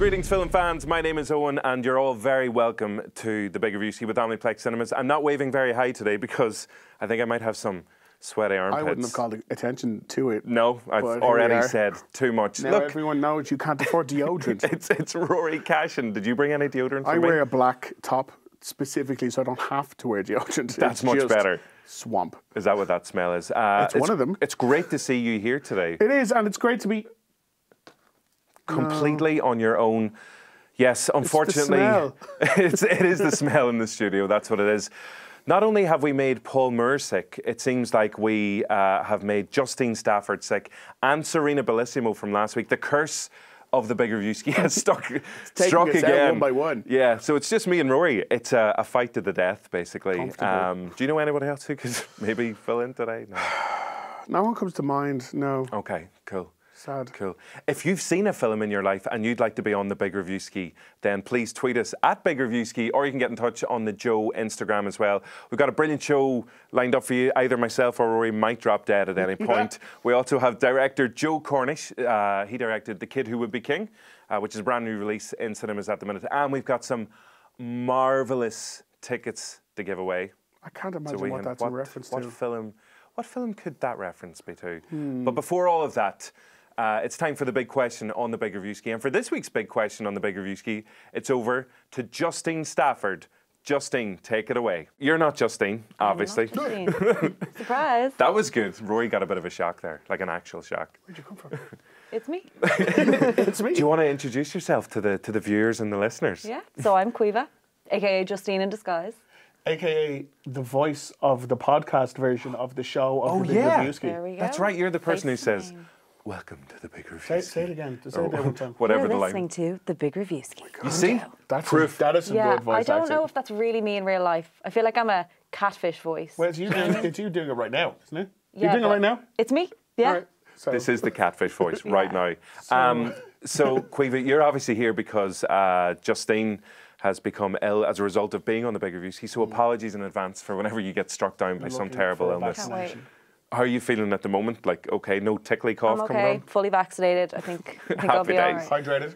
Greetings, film fans. My name is Eoghan, and you're all very welcome to the Big Reviewski with Omniplex Cinemas. I'm not waving very high today because I think I might have some sweaty armpits. I wouldn't have called attention to it. No, I've already said too much. Now everyone knows you can't afford deodorant. it's Rory Cashin. Did you bring any deodorant for I me? wear a black top specifically so I don't have to wear deodorant. That's much better. Swamp. Is that what that smell is? It's one of them. It's great to see you here today. It is, and it's great to be completely on your own. Yes, unfortunately, it is the smell in the studio. That's what it is. Not only have we made Paul Moore sick, it seems like we have made Justine Stafford sick and Serena Bellissimo from last week. The curse of the Big Reviewski has struck again. One by one. Yeah, so it's just me and Rory. It's a fight to the death, basically. Do you know anybody else who could maybe fill in today? No. No one comes to mind, no. Okay, cool. Sad. Cool. If you've seen a film in your life and you'd like to be on the Big Reviewski, then please tweet us at Big Reviewski, or you can get in touch on the Joe Instagram as well. We've got a brilliant show lined up for you. Either myself or Rory might drop dead at any point. We also have director Joe Cornish. He directed The Kid Who Would Be King, which is a brand new release in cinemas at the minute. And we've got some marvellous tickets to give away. I can't imagine what that's a reference to. What film could that reference be to? But before all of that, it's time for the big question on the Big Reviewski. And for this week's big question on the Big Reviewski, it's over to Justine Stafford. Justine, take it away. You're not Justine, obviously. I'm not Justine. Surprise. That was good. Rory got a bit of a shock there, like an actual shock. Where'd you come from? It's me. It's me. Do you want to introduce yourself to the viewers and the listeners? Yeah. So I'm Caoimhe, aka Justine in disguise. AKA the voice of the podcast version of the show of the Big Reviewski. There we go. That's right. You're the person who says, name. "Welcome to the Big Reviewski." Say it again. Just say it one time. Whatever You're the listening line. to the Big Reviewski. You see? That's proof. That is some good voice I don't acting. know if that's really me in real life. I feel like I'm a catfish voice. Well, it's you doing it right now, isn't it? Yeah, You're doing it right now? It's me. Yeah. All right. So, This is the catfish voice right now. So- So, Caoimhe, you're obviously here because Justine has become ill as a result of being on the Big Reviewski. So apologies in advance for whenever you get struck down by some terrible illness. Can't wait. How are you feeling at the moment? Like, okay, no tickly cough I'm coming okay. on? Fully vaccinated. I think I'll Happy be all days. right. Hydrated.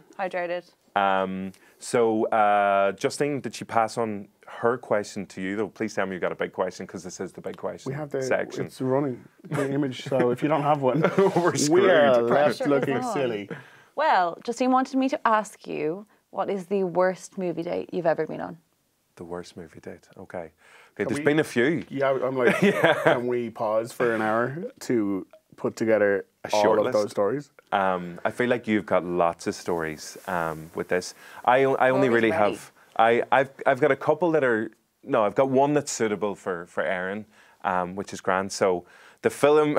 Hydrated. So, Justine, did she pass on her question to you, though? Please tell me you got a big question, because this is the big question We have the section. It's running the image, so if you don't have one, We're we screwed. are left Pressure is looking on. silly. Well, Justine wanted me to ask you, what is the worst movie date you've ever been on? The worst movie date. Okay. There's been a few. Yeah, I'm like, can we pause for an hour to put together all short of list. those stories? I feel like you've got lots of stories with this. I only Rory's really ready. have. I've got a couple that are. No, I've got one that's suitable for Erin, which is grand. So the film.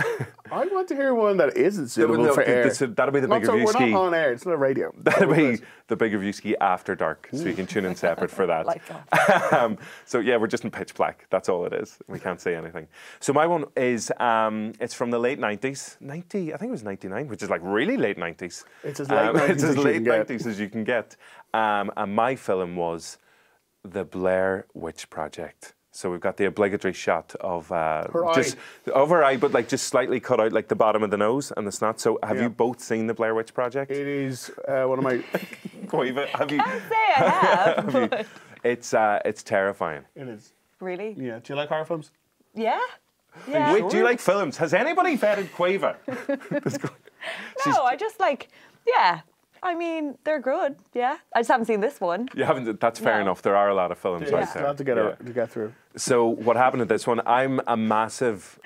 I want to hear one that isn't suitable for air. That'll be the Big We're Reviewski. not on air. It's not a radio. That'll be the Big Reviewski after dark, so you can tune in separate for that. Lights off. So yeah, we're just in pitch black. That's all it is. We can't say anything. So my one is it's from the late 90s. I think it was 99, which is like really late 90s. It's as late 90s it's as as you late can get. 90s as you can get. And my film was The Blair Witch Project. So we've got the obligatory shot of just of her eye, but like just slightly cut out like the bottom of the nose and the snot. So have you both seen the Blair Witch Project? It is one of my. Caoimhe, have you? I'd say I have. but- It's terrifying. It is. Really? Yeah. Do you like horror films? Yeah. Yeah. Wait, do you like films? Has anybody vetted Caoimhe? No, I just like, yeah. I mean, they're good. Yeah. I just haven't seen this one. You haven't. That's fair No. enough. There are a lot of films Yeah, out it's there. not to get to get through. So what happened at this one? I'm a massive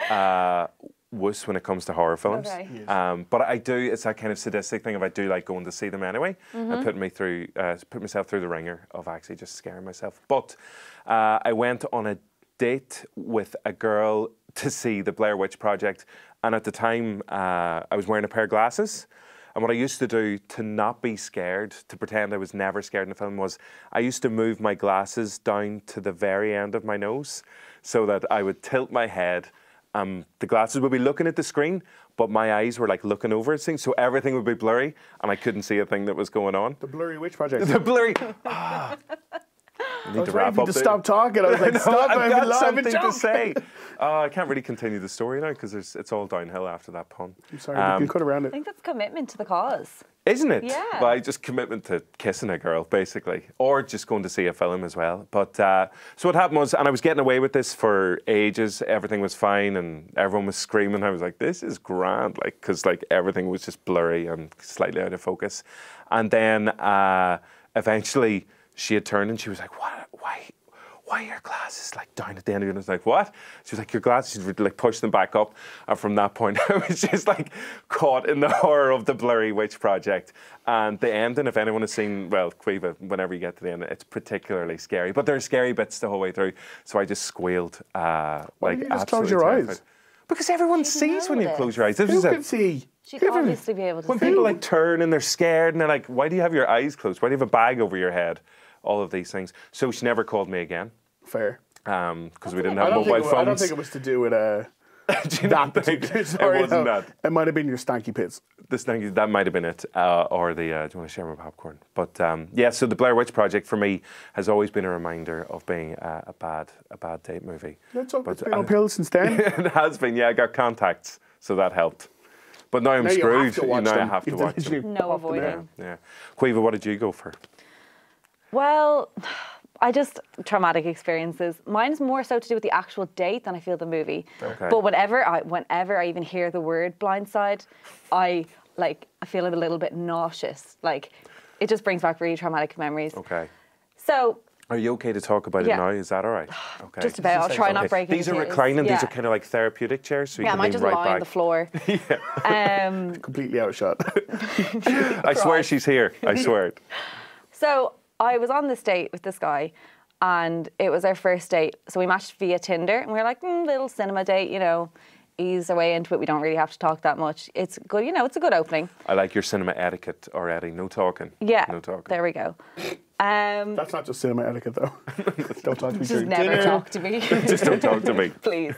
wuss when it comes to horror films. Okay. Yes. But I do. It's that kind of sadistic thing. If I do like going to see them anyway, I put myself through the ringer of actually just scaring myself. But I went on a date with a girl to see the Blair Witch Project, and at the time I was wearing a pair of glasses. And what I used to do to not be scared, to pretend I was never scared in the film, was I used to move my glasses down to the very end of my nose so that I would tilt my head. The glasses would be looking at the screen, but my eyes were like looking over at things, so everything would be blurry and I couldn't see a thing that was going on. The Blurry Witch Project. The blurry. I I need was to wrap ready up. to stop talking. I was like, stop, I've got something to joke. say. I can't really continue the story now because it's all downhill after that pun. I'm sorry, we can cut around I it. think that's commitment to the cause. Isn't it? Yeah. By just commitment to kissing a girl, basically. Or just going to see a film as well. But so what happened was, and I was getting away with this for ages, everything was fine and everyone was screaming. I was like, this is grand, like, because like everything was just blurry and slightly out of focus. And then eventually she had turned and she was like, why are your glasses like down at the end of it? And I was like, what? She was like, your glasses, she'd like push them back up. And from that point, I was just like caught in the horror of the Blurry Witch Project. And the ending, if anyone has seen, well, Quiva, whenever you get to the end, it's particularly scary. But there are scary bits the whole way through. So I just squealed. Why Like, did you just close absolutely your terrified. eyes? Because everyone sees when you notice. close your eyes. This Who is can see? She'd obviously be able to when see. people like turn and they're scared and they're like, why do you have your eyes closed? Why do you have a bag over your head? All of these things. So she never called me again. Fair. Because we didn't have mobile phones. I don't think it was to do with Do you not think Sorry, it wasn't that? It might have been your stanky pits. That might have been it, or the. Do you want to share my popcorn? But yeah, so the Blair Witch Project for me has always been a reminder of being a bad date movie. It's been uphill since then. It has been. Yeah, I got contacts, so that helped. But now I'm Now you screwed. have to watch now I them. have to You watch literally them. No pop them avoiding. out. Yeah. Quiva, what did you go for? Well, I just traumatic experiences. Mine's more so to do with the actual date than I feel the movie. Okay. But whenever I even hear the word blindside, I feel a little bit nauseous. Like it just brings back really traumatic memories. Okay. So Are you okay to talk about it Yeah. now? Is that all right? Okay. just about, I'll try not breaking These are into reclining. These yeah. are kind of like therapeutic chairs, so you Yeah, I can might lean just right lie back. on the floor. Completely outshot. I swear she's here. I swear it. So I was on this date with this guy, and it was our first date. So we matched via Tinder, and we were like, little cinema date, you know, ease our way into it. We don't really have to talk that much. It's good, you know, it's a good opening. I like your cinema etiquette already. No talking. Yeah, No talking. there we go. That's not just cinema etiquette, though. Don't talk to me Just during never dinner. talk to me. Just don't talk to me. Please.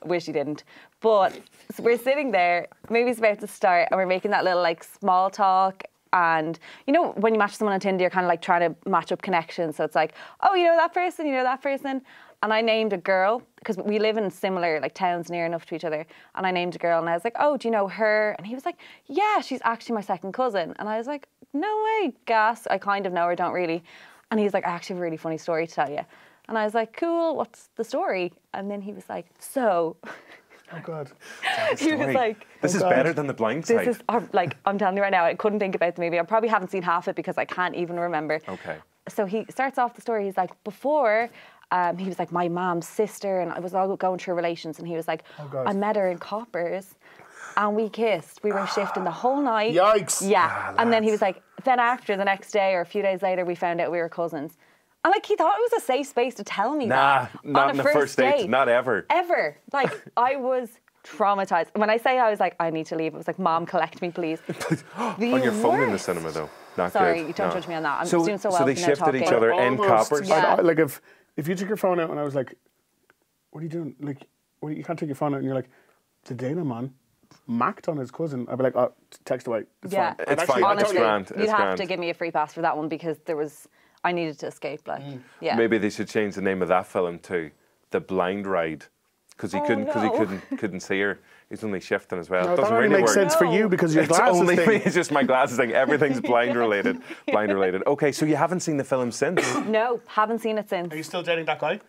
Wish you didn't. But so we're sitting there, movie's about to start, and we're making that little like small talk. And you know, when you match someone on Tinder, you're kind of like trying to match up connections. So it's like, oh, you know that person, you know that person. And I named a girl, because we live in similar like towns near enough to each other. And I named a girl, and I was like, oh, do you know her? And he was like, yeah, she's actually my second cousin. And I was like, no way, gas. I kind of know her, don't really. And he's like, I actually have a really funny story to tell you. And I was like, cool, what's the story? And then he was like, so. Oh, God. He was like, This is God. better than The Blind Side. this is, like, I'm telling you right now, I couldn't think about the movie. I probably haven't seen half it because I can't even remember. Okay. So he starts off the story, he's like, before, he was like, my mom's sister, and I was all going through relations, and he was like, Oh, God. I met her in Coppers, and we kissed. We were shifting the whole night. Yikes. Yeah. And then he was like, then after, the next day or a few days later, we found out we were cousins. And like, he thought it was a safe space to tell me Nah, that. not on in a the first date. Not ever. Ever. Like, I was traumatized. When I say I was like, I need to leave, it was like, Mom, collect me, please. On your phone in the worst. cinema, though. Not Sorry, good. you don't No. judge me on that. I'm doing so well. So they now shifted each talking. other in Almost. Coppers. Yeah. Like if you took your phone out and I was like, what are you doing? Like, you can't take your phone out and you're like, today no man macked on his cousin. I'd be like, oh, text away. It's Yeah. fine. It's And fine. I Honestly, totally- grand. you'd It's have grand. to give me a free pass for that one because I needed to escape. Like, yeah. Maybe they should change the name of that film to The Blind Ride, because he no. couldn't see her. He's only shifting as well. No, It that doesn't only really makes work. sense for you because your It's glasses only thing. me. It's just my glasses thing. Everything's blind related. Blind related. Okay, so you haven't seen the film since? No, haven't seen it since. Are you still dating that guy?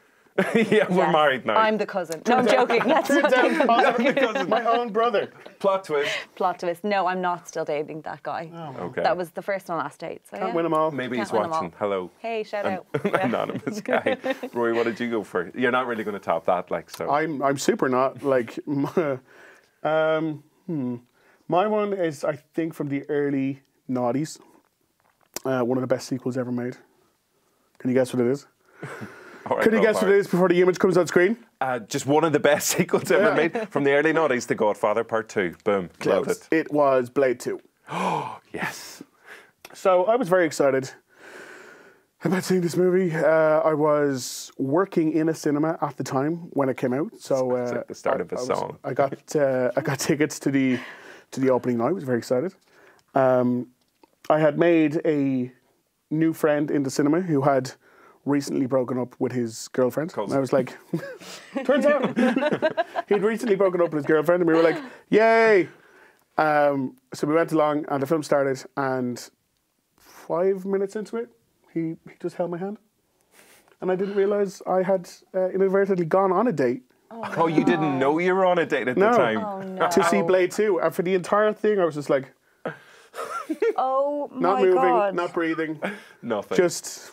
Yeah, we're Yes. married now. I'm the cousin. No, I'm joking. That's not My own brother. Plot twist. plot twist. No, I'm not still dating that guy. Okay. That was the first and last date. So Can't yeah. win them all. Maybe he's Can't win 'em watching. all. Hello. Hey, shout out. Yeah. Anonymous guy. Rory, what did you go for? You're not really going to top that, like, so. I'm super not like. My one is I think from the early noughties. One of the best sequels ever made. Can you guess what it is? All right, Can you go guess for what it. it is before the image comes on screen? Just one of the best sequels ever Yeah. made. From the early 90s to Godfather Part 2. Boom. Love it. It was Blade 2. Yes. So I was very excited about seeing this movie. I was working in a cinema at the time when it came out. So It's like the start of a song. I got tickets to the opening night. I was very excited. I had made a new friend in the cinema who had recently broken up with his girlfriend. And I was like, turns out he'd recently broken up with his girlfriend, and we were like, yay! So we went along, and the film started, and 5 minutes into it, he just held my hand. And I didn't realise I had inadvertently gone on a date. Oh, you didn't know you were on a date at the time? Oh, no. To see Blade 2. And for the entire thing, I was just like... Oh, my not moving, God. not breathing. Nothing. Just...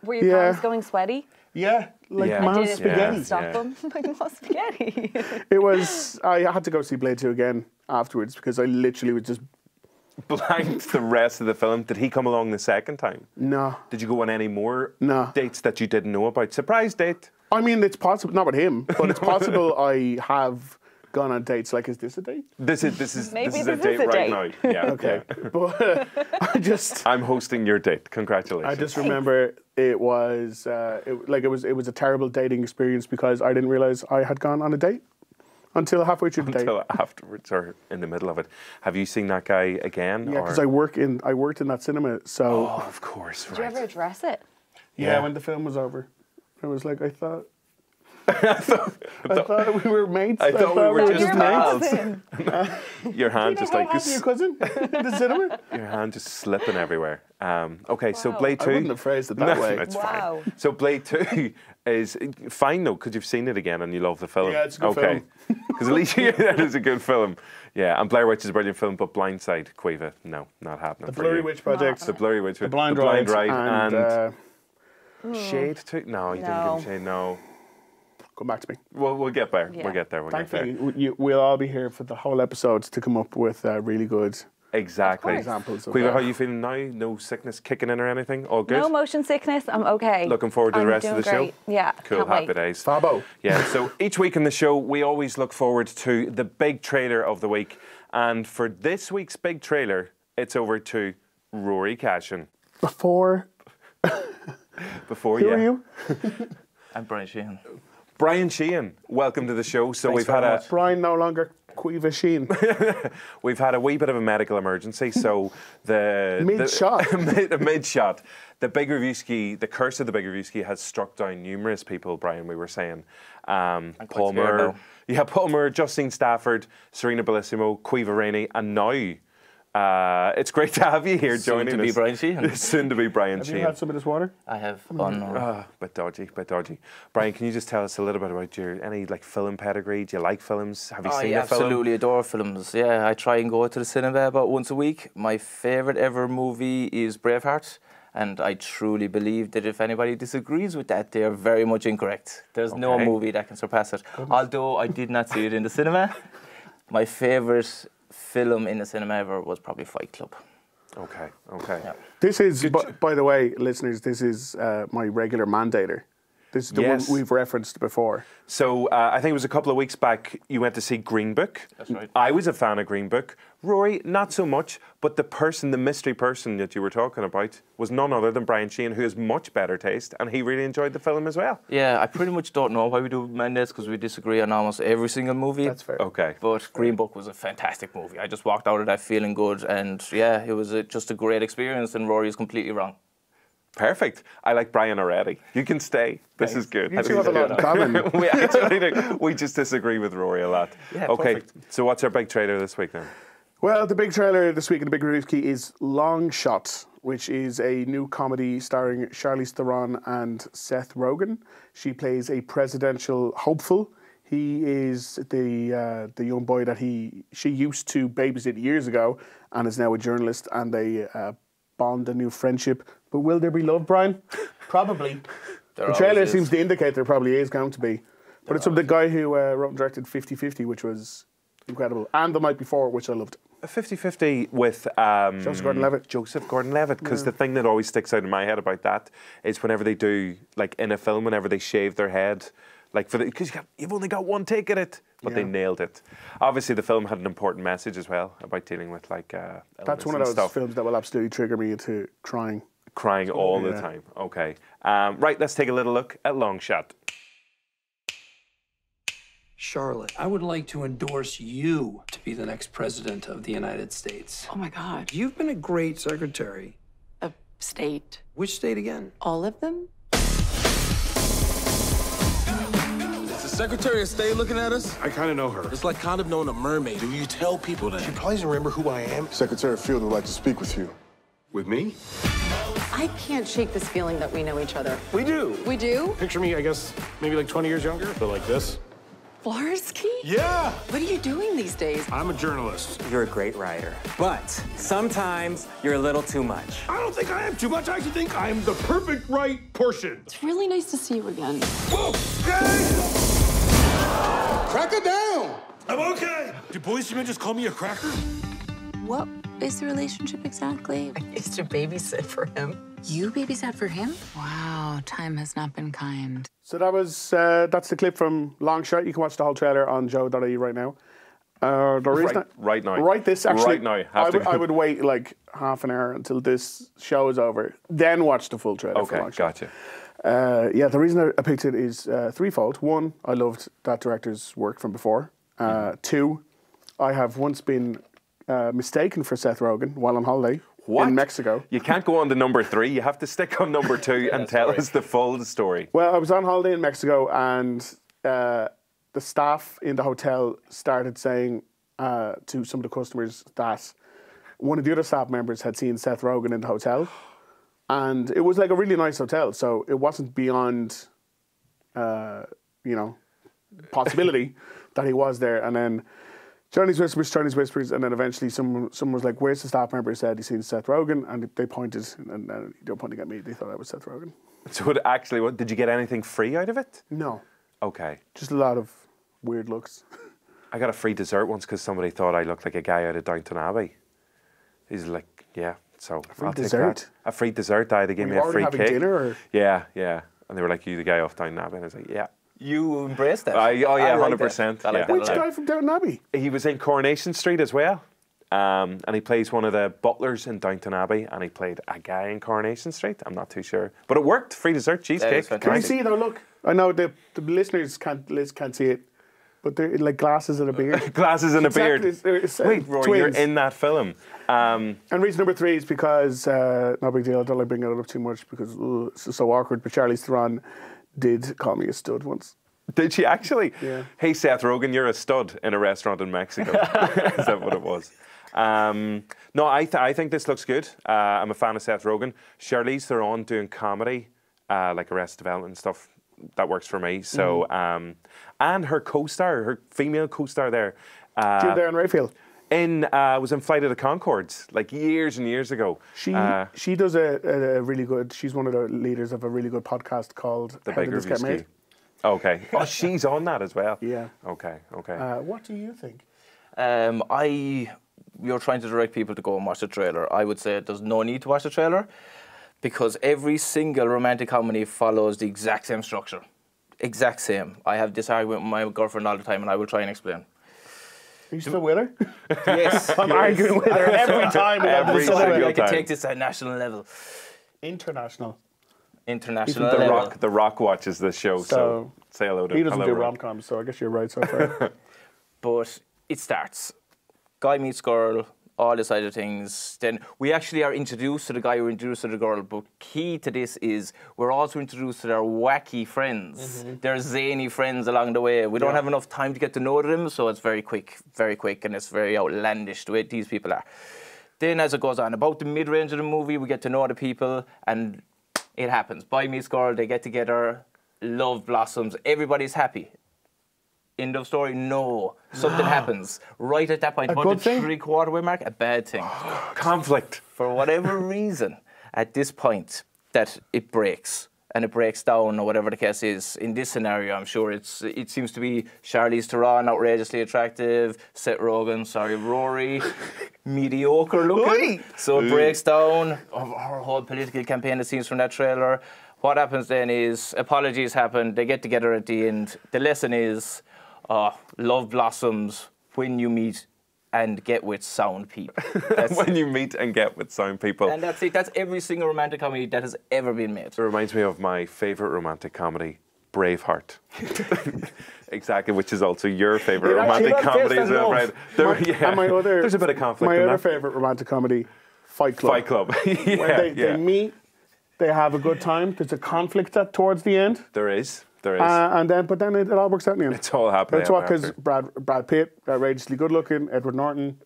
Were your palms going sweaty? Yeah, like Yeah. mad Did it spaghetti. stop them? Like mad spaghetti. It was... I had to go see Blade 2 again afterwards because I literally was just... Blanked the rest of the film. Did he come along the second time? No. Did you go on any more No. dates that you didn't know about? Surprise date? I mean, it's possible, not with him, but it's possible I have gone on dates. Like, is this a date? This is Maybe a this date is a right date. now. Yeah. Okay. Yeah. But I'm hosting your date. Congratulations. I just remember it was it was a terrible dating experience because I didn't realize I had gone on a date until halfway through the date. Until afterwards or in the middle of it. Have you seen that guy again? Yeah, because I worked in that cinema. So Oh, of course. Did you ever address it? yeah, when the film was over, I was like, I thought we were mates. I thought we were So just you're pals. mates. Your hand just like your cousin in the cinema. your hand just slipping everywhere. Okay, so Wow. Blade I 2. wouldn't have phrased it that No, way. it's Wow. fine. So Blade 2 is fine though, because you've seen it again and you love the film. Yeah, it's a good okay. Because at least that is a good film. Yeah, and Blair Witch is a brilliant film, but Blindside, Quiva, no, not happening. The for Blurry you. Witch Project, The Blurry Witch, The Blind Ride, and Shade too. No, you didn't give him Shade. No. come back to me. We'll get there. Yeah. We'll get there. We'll get there. Thankfully, we'll all be here for the whole episode to come up with really good Exactly. examples of Quiva, how are you feeling now? No sickness kicking in or anything? All good? No motion sickness. I'm okay. Looking forward to the I'm rest of the doing show? great. Yeah. Cool, can't happy wait. days. Fabo. Yeah, so each week in the show, we always look forward to the big trailer of the week. And for this week's big trailer, it's over to Rory Cashin. Who are you? I'm Brian Sheehan. Brian Sheehan, welcome to the show. So Thanks we've had very a much. Brian no longer Quiva Sheen. we've had a wee bit of a medical emergency. So the Mid-shot. mid-shot. The Big Reviewski, the curse of the Big Reviewski has struck down numerous people, Brian, we were saying. Paul scared Moore. now. Yeah, Paul Moore, Justine Stafford, Serena Bellissimo, Quiva Rainey, and now it's great to have you here joining us. Soon to be Brian Sheehan. Soon to be Brian Have you Sheehan. had some of this water? I have on. Bit dodgy. Brian, can you just tell us a little bit about any film pedigree? Do you like films? Have you seen I a film? absolutely adore films. Yeah, I try and go to the cinema about once a week. My favourite ever movie is Braveheart. And I truly believe that if anybody disagrees with that, they are very much incorrect. There's no Okay. movie that can surpass it. Although I did not see it in the cinema, my favourite film in the cinema ever was probably Fight Club. Okay. Yeah. This is, by the way, listeners, this is my regular mandator. This is the Yes. one we've referenced before. So I think it was a couple of weeks back you went to see Green Book. That's right. I was a fan of Green Book. Rory, not so much, but the mystery person that you were talking about was none other than Brian Sheehan, who has much better taste, and he really enjoyed the film as well. Yeah, I pretty much don't know why we do mandates because we disagree on almost every single movie. That's fair. Okay. But Green Book was a fantastic movie. I just walked out of that feeling good, and yeah, it was just a great experience. And Rory is completely wrong. Perfect. I like Brian already. You can stay. This is good. You two have a lot in common. We actually do. We just disagree with Rory a lot. Yeah, okay. perfect. So what's our big trailer this week then? Well, the big trailer this week in the Big Reviewski is Long Shot, which is a new comedy starring Charlize Theron and Seth Rogen. She plays a presidential hopeful. He is the young boy that she used to babysit years ago and is now a journalist, and they bond a new friendship. But will there be love, Brian? Probably. The trailer seems to indicate there probably is going to be. But it's from the guy who wrote and directed 50-50, which was incredible. And The Night Before, which I loved. A 50-50 with Joseph Gordon-Levitt. Joseph Gordon-Levitt, because the thing that always sticks out in my head about that is whenever they do, like in a film, whenever they shave their head, like because you've only got one take at it, but they nailed it. Obviously, the film had an important message as well about dealing with like That's one of those films that will absolutely trigger me into crying. Crying all the time. Okay. Right, let's take a little look at Long Shot. Charlotte, I would like to endorse you to be the next president of the United States. Oh my God. You've been a great secretary. state. Which state again? All of them? Is the Secretary of State looking at us? I kind of know her. It's like kind of knowing a mermaid. Do you tell people that? She probably doesn't remember who I am. Secretary Field would like to speak with you. With me? I can't shake this feeling that we know each other. We do. We do? Picture me, I guess, maybe like 20 years younger, but like this. Flarsky? Yeah! What are you doing these days? I'm a journalist. You're a great writer, but sometimes you're a little too much. I don't think I am too much. I actually think I'm the perfect right portion. It's really nice to see you again. Whoa! Guys! Crack it down! I'm okay. Did policemen just call me a cracker? What is the relationship exactly? I used to babysit for him. You babysat for him? Wow, time has not been kind. So that was that's the clip from Long Shot. You can watch the whole trailer on JOE.ie right now. Right now. Right this actually. Right now. I would wait like half an hour until this show is over, then watch the full trailer. Okay, for Long Shot. gotcha. Yeah, the reason I picked it is threefold. One, I loved that director's work from before. Two, I have once been mistaken for Seth Rogen while on holiday in Mexico. You can't go on to number 3. You have to stick on number 2 and tell us the full story. Well, I was on holiday in Mexico, and the staff in the hotel started saying to some of the customers that one of the other staff members had seen Seth Rogen in the hotel. And it was like a really nice hotel, so it wasn't beyond, possibility that he was there. And then Chinese whispers, and then eventually someone was like, "Where's the staff member?" Who said he's seen Seth Rogen, and they pointed, and they were pointing at me. They thought I was Seth Rogen. So it actually, did you get anything free out of it? No, Okay. just a lot of weird looks. I got a free dessert once because somebody thought I looked like a guy out of Downton Abbey. He's like, yeah, so free I'll take dessert? that. A free dessert, they gave Were me you a free already cake. having dinner, or? Yeah. And they were like, you the guy off Downton Abbey? And I was like, yeah. You embraced that. Oh yeah, I like 100%. that. I like that a Which lot. guy from Downton Abbey? He was in Coronation Street as well. And he plays one of the butlers in Downton Abbey, and he played a guy in Coronation Street. I'm not too sure. But it worked. Free dessert, cheesecake. fantastic. Can you see though? Look, I know the listeners can't see it, but they're like glasses and a beard. Glasses and a beard. It's, Wait, Rory, twins. you're in that film. And reason number 3 is because, no big deal, I don't like bringing it up too much because it's just so awkward, but Charlize Theron did call me a stud once. Did she actually? Yeah. Hey, Seth Rogen, you're a stud in a restaurant in Mexico. Is that what it was? No, I think this looks good. I'm a fan of Seth Rogen. Charlize Theron doing comedy, like Arrested Development and stuff, that works for me. So, and her co-star, her female co-star there. Jill Darren Rayfield. Was in Flight of the Conchords, like years and years ago. She does a really good, she's one of the leaders of a really good podcast called The How Big Did This Get Made? Reviewski. Okay. Oh, she's on that as well. Yeah. Okay. What do you think? You're trying to direct people to go and watch the trailer. I would say there's no need to watch the trailer because every single romantic comedy follows the exact same structure. Exact same. I have this argument with my girlfriend all the time, and I will try and explain. Are you still with her? Yes. I'm arguing with her every time. Every single I can time. take this at national level. International. International The level. The Rock watches this show, so say hello to him. He doesn't Hello, do Rock. rom-coms, so I guess you're right so far. But it starts. Guy meets girl, all the side of things. Then we actually are introduced to the guy, we're introduced to the girl. But key to this is we're also introduced to their wacky friends, their zany friends along the way. We don't have enough time to get to know them, so it's very quick, and it's very outlandish the way these people are. Then as it goes on, about the mid-range of the movie, we get to know the people, and it happens. Boy meets girl, they get together, love blossoms, everybody's happy. End of story? No. Something happens. Right at that point, about the 3/4 way mark, a bad thing. Conflict. For whatever reason, at this point, that it breaks. And it breaks down, or whatever the case is. In this scenario, I'm sure it seems to be Charlize Theron, outrageously attractive, Rory, mediocre looking. So it breaks down. Her whole political campaign, it seems from that trailer. What happens then is apologies happen. They get together at the end. The lesson is love blossoms when you meet and get with sound people. When you meet and get with sound people. And that's it. That's every single romantic comedy that has ever been made. It reminds me of my favourite romantic comedy, Braveheart. Exactly, which is also your favourite romantic comedy as well, right? There's a bit of conflict my in other that. favourite romantic comedy, Fight Club. Fight Club. Yeah, Where they meet, they have a good time. There's a conflict towards the end. There is. There is. But then it all works out in the end. It's all happening. It's all because Brad Pitt, outrageously good looking, Edward Norton.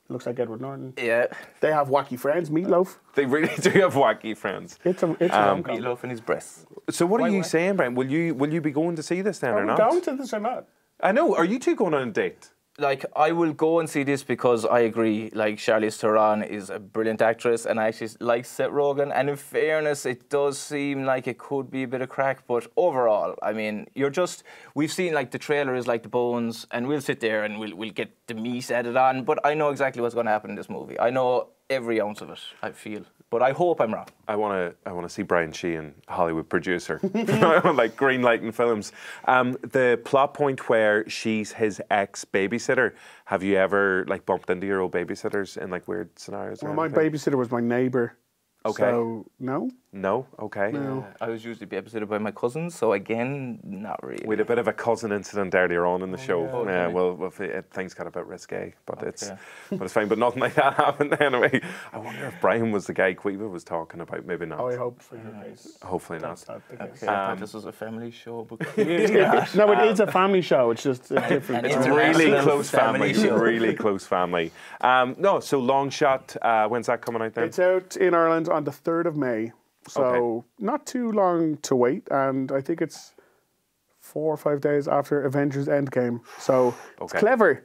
Looks like Edward Norton. Yeah. They have wacky friends, Meatloaf. They really do have wacky friends. It's a rom-com. Meatloaf in his breasts. So what are you saying, Brian? Will you be going to see this then or not? Are we going to this or not? I know. Are you two going on a date? Like, I will go and see this because I agree, like, Charlize Theron is a brilliant actress and I actually like Seth Rogen. And in fairness, it does seem like it could be a bit of crack. But overall, I mean, we've seen, like, the trailer is like the bones and we'll sit there and we'll get the meat added on. But I know exactly what's going to happen in this movie. I know every ounce of it, I feel. But I hope I'm wrong. I want to see Brian Sheehan, Hollywood producer, like green lighting films. The plot point where she's his ex-babysitter. Have you ever like bumped into your old babysitters in like weird scenarios? Well, my babysitter was my neighbour. Okay. So no. No. Okay. No. I was usually babysitted by my cousins, so again, not really. We had a bit of a cousin incident earlier on in the show. Yeah. Well, things got a bit risque, but it's fine. But nothing like that happened anyway. I wonder if Brian was the guy Quiva was talking about. Maybe not. Oh, I hope for your case. Hopefully not. Okay, I thought this was a family show, but no, it is a family show. It's just a different. It's really close family. Really close family. No, so Long Shot. When's that coming out then? It's out in Ireland on the 3rd of May. So not too long to wait, and I think it's 4 or 5 days after Avengers Endgame. So it's clever.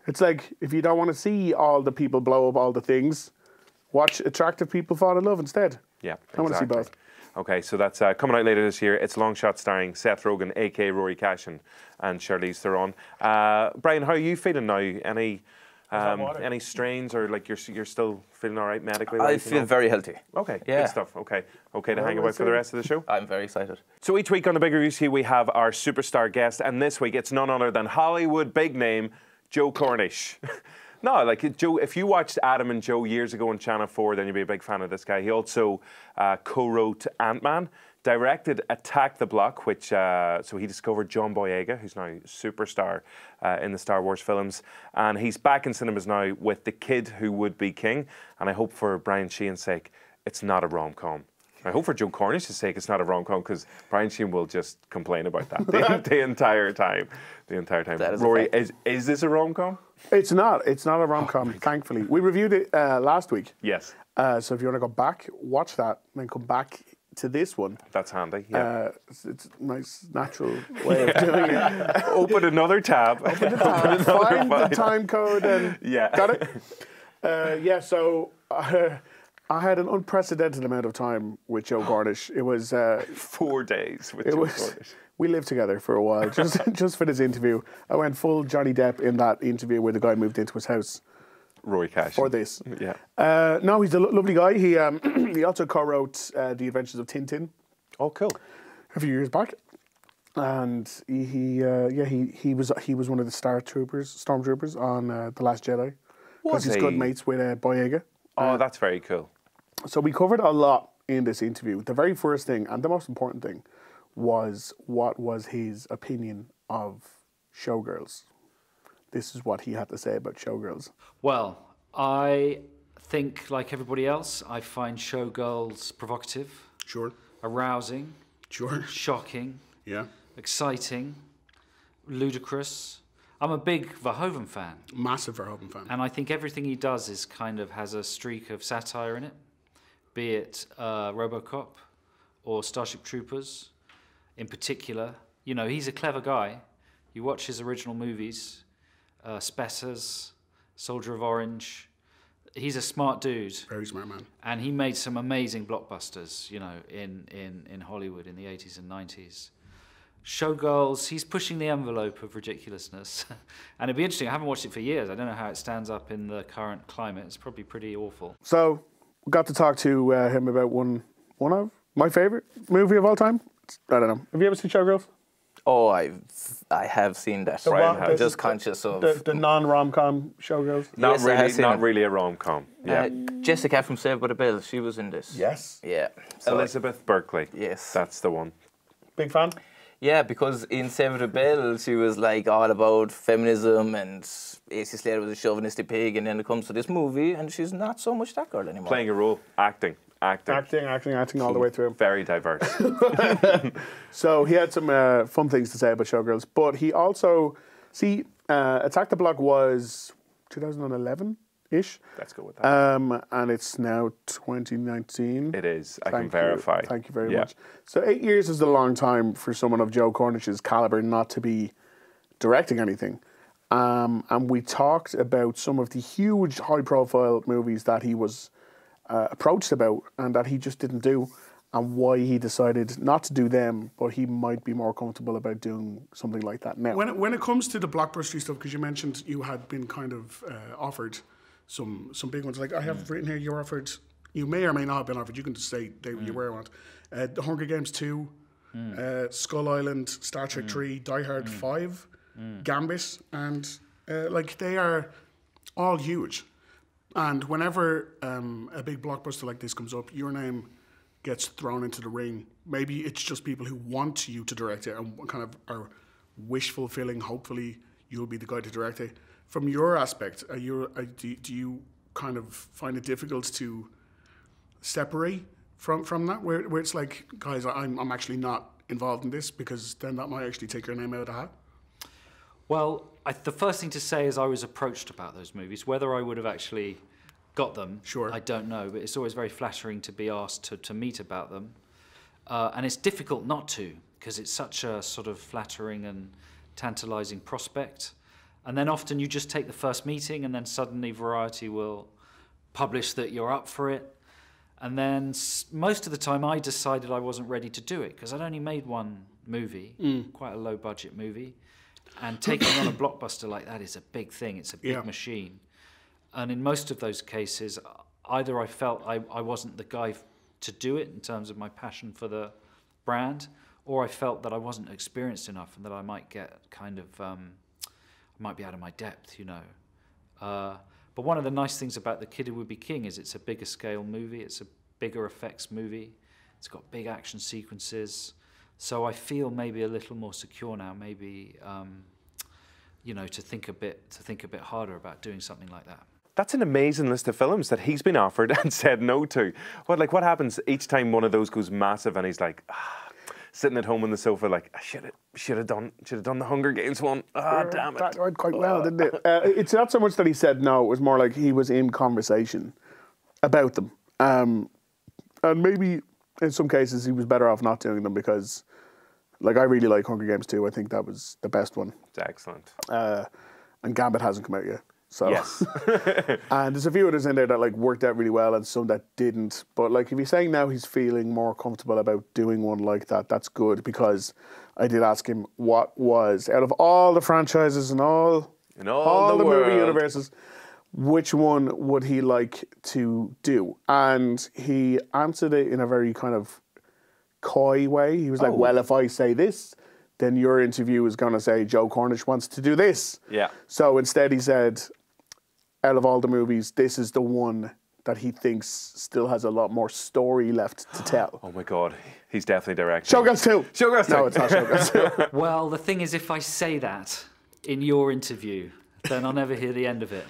It's like if you don't want to see all the people blow up all the things, watch attractive people fall in love instead. Yeah, I want to see both. Okay, so that's coming out later this year. It's Long Shot starring Seth Rogen, a.k.a. Rory Cashin, and Charlize Theron. Brian, how are you feeling now? Any strains or like you're still feeling all right medically? I feel very healthy. Okay, good stuff. Okay to hang about for the rest of the show? I'm very excited. So each week on the Big Reviewski we have our superstar guest, and this week it's none other than Hollywood big name Joe Cornish. No, like Joe, if you watched Adam and Joe years ago on Channel 4, then you'd be a big fan of this guy. He also co-wrote Ant-Man, directed Attack the Block, which so he discovered John Boyega, who's now a superstar in the Star Wars films, and he's back in cinemas now with The Kid Who Would Be King. And I hope for Brian Sheehan's sake, it's not a rom-com. I hope for Joe Cornish's sake it's not a rom-com, because Brian Sheehan will just complain about that the entire time. Rory, is this a rom-com? It's not. It's not a rom-com, thankfully. We reviewed it last week. Yes. So if you want to go back, watch that, and then come back to this one. That's handy. Yeah. It's a nice, natural way of doing it. Open another tab. Open the tab. Find the time code and got it? So I had an unprecedented amount of time with Joe Cornish. It was 4 days with Joe Cornish. We lived together for a while, just for this interview. I went full Johnny Depp in that interview where the guy moved into his house. Rory Cashin. For this. Yeah. No, he's a lovely guy. He also co-wrote The Adventures of Tintin. Oh, cool. A few years back. And he was one of the stormtroopers on The Last Jedi. Because he's good mates with Boyega. Oh, that's very cool. So we covered a lot in this interview. The very first thing, and the most important thing, was what was his opinion of Showgirls. This is what he had to say about Showgirls. Well, I think, like everybody else, I find Showgirls provocative. Sure. Arousing. Sure. Shocking. Yeah. Exciting. Ludicrous. I'm a big Verhoeven fan. Massive Verhoeven fan. And I think everything he does is kind of has a streak of satire in it, be it RoboCop or Starship Troopers in particular. You know, he's a clever guy. You watch his original movies, Spetters, Soldier of Orange. He's a smart dude. Very smart man. And he made some amazing blockbusters, you know, in Hollywood in the 80s and 90s. Showgirls, he's pushing the envelope of ridiculousness. And it'd be interesting, I haven't watched it for years. I don't know how it stands up in the current climate. It's probably pretty awful. So, we got to talk to him about one of my favourite movie of all time. I don't know. Have you ever seen Showgirls? Oh, I have seen that. I'm just conscious of the non-rom-com Showgirls. Not really a rom-com. Yeah. Jessica from Saved by the Bell. She was in this. Yes. Yeah. So Elizabeth Berkley. Yes. That's the one. Big fan. Yeah, because in Saved the Bell, she was like all about feminism and AC Slater was a chauvinistic pig, and then it comes to this movie and she's not so much that girl anymore. Playing a role, acting all the way through. Very diverse. So he had some fun things to say about Showgirls, but he also, Attack the Block was 2011-ish. Let's go with that. And it's now 2019. It is. I can verify. Thank you very much. So 8 years is a long time for someone of Joe Cornish's caliber not to be directing anything. And we talked about some of the huge high-profile movies that he was approached about and that he just didn't do, and why he decided not to do them, but he might be more comfortable about doing something like that now. When it comes to the blockbuster stuff, because you mentioned you had been kind of offered some big ones. Like I have written here, you're offered, you may or may not have been offered, you can just say you were or not. The Hunger Games 2, Skull Island, Star Trek 3, Die Hard 5, Gambit, and like they are all huge. And whenever a big blockbuster like this comes up, your name gets thrown into the ring. Maybe it's just people who want you to direct it and kind of are wish fulfilling. Hopefully, you'll be the guy to direct it. From your aspect, do you kind of find it difficult to separate from that, where it's like, guys, I'm actually not involved in this, because then that might actually take your name out of the hat? Well, the first thing to say is I was approached about those movies. Whether I would have actually got them, I don't know. But it's always very flattering to be asked to meet about them. And it's difficult not to, because it's such a sort of flattering and tantalising prospect. And then often you just take the first meeting and then suddenly Variety will publish that you're up for it. And then most of the time I decided I wasn't ready to do it, because I'd only made one movie, quite a low budget movie. And taking on a blockbuster like that is a big thing. It's a big machine. And in most of those cases, either I felt I wasn't the guy to do it in terms of my passion for the brand, or I felt that I wasn't experienced enough and that I might get kind of, I might be out of my depth, you know. But one of the nice things about The Kid Who Would Be King is it's a bigger scale movie. It's a bigger effects movie. It's got big action sequences. So I feel maybe a little more secure now, maybe, you know, to think a bit harder about doing something like that. That's an amazing list of films that he's been offered and said no to. What happens each time one of those goes massive and he's like, sitting at home on the sofa, like, I should have done the Hunger Games one. Damn it. That went quite well, didn't it? It's not so much that he said no, it was more like he was in conversation about them. And maybe in some cases he was better off not doing them, because like I really like Hunger Games 2. I think that was the best one. It's excellent. And Gambit hasn't come out yet. So yes. And there's a few others in there that like worked out really well and some that didn't. But like if he's saying now he's feeling more comfortable about doing one like that, that's good, because I did ask him what was, out of all the franchises and all the movie universes, which one would he like to do? And he answered it in a very kind of coy way. He was like, well, if I say this, then your interview is going to say Joe Cornish wants to do this. Yeah. So instead he said, out of all the movies, this is the one that he thinks still has a lot more story left to tell. Oh my God, he's definitely directing. Showgirls 2. Showgirls 2. No, it's not Showgirls 2. Well, the thing is, if I say that in your interview, then I'll never hear the end of it.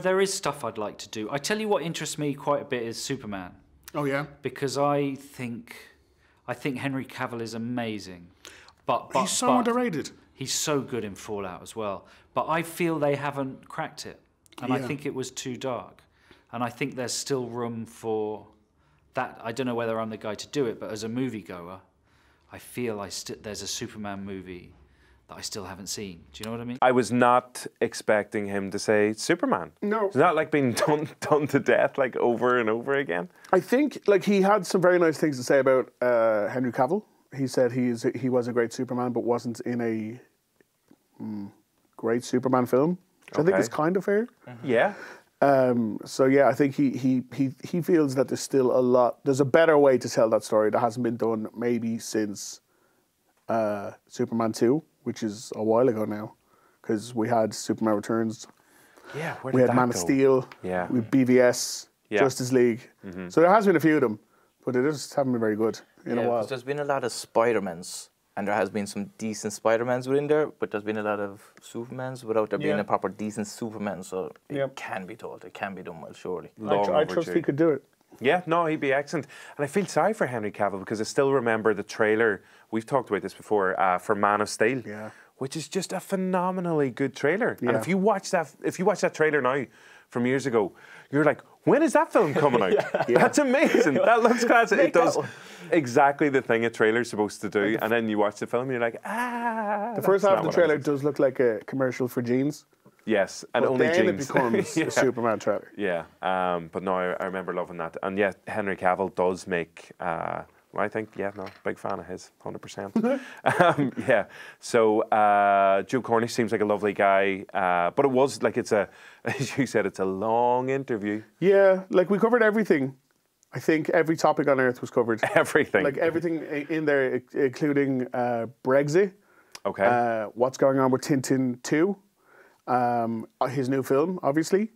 There is stuff I'd like to do. I tell you what interests me quite a bit is Superman. Oh yeah? Because I think Henry Cavill is amazing. But he's so underrated. He's so good in Fallout as well. But I feel they haven't cracked it. And I think it was too dark. And I think there's still room for that. I don't know whether I'm the guy to do it, but as a moviegoer, I feel there's a Superman movie that I still haven't seen. Do you know what I mean? I was not expecting him to say Superman. No. It's not like being done to death like over and over again. I think like he had some very nice things to say about Henry Cavill. He said he was a great Superman, but wasn't in a great Superman film, which I think is kind of fair. Yeah. So yeah, I think he feels that there's a better way to tell that story that hasn't been done maybe since Superman 2, which is a while ago now, because we had Superman Returns. Yeah, we had Man of Steel. Yeah. We had BVS, Justice League. So there has been a few of them, but they just haven't been very good. in a while. There's been a lot of Spider-Mans, and there has been some decent Spider-Mans within there, but there's been a lot of Supermans without there being a proper decent Superman, so it can be told, it can be done well, surely. I trust he could do it. Yeah, no, he'd be excellent. And I feel sorry for Henry Cavill because I still remember the trailer, we've talked about this before, for Man of Steel, which is just a phenomenally good trailer. And if you watch that trailer now from years ago, you're like, when is that film coming out? That's amazing. That looks classic. It does exactly the thing a trailer's supposed to do. And then you watch the film and you're like, The first half of the trailer does look like a commercial for jeans. Yes, and but only then jeans. It becomes a Superman trailer. Yeah, but no, I remember loving that. And yeah, Henry Cavill does make, I think, big fan of his, 100%. Yeah, so Joe Cornish seems like a lovely guy, but it was, like, as you said, it's a long interview. Yeah, like we covered everything. I think every topic on Earth was covered. Everything. Like everything in there, including Brexit. Okay. What's going on with Tintin 2. His new film, obviously.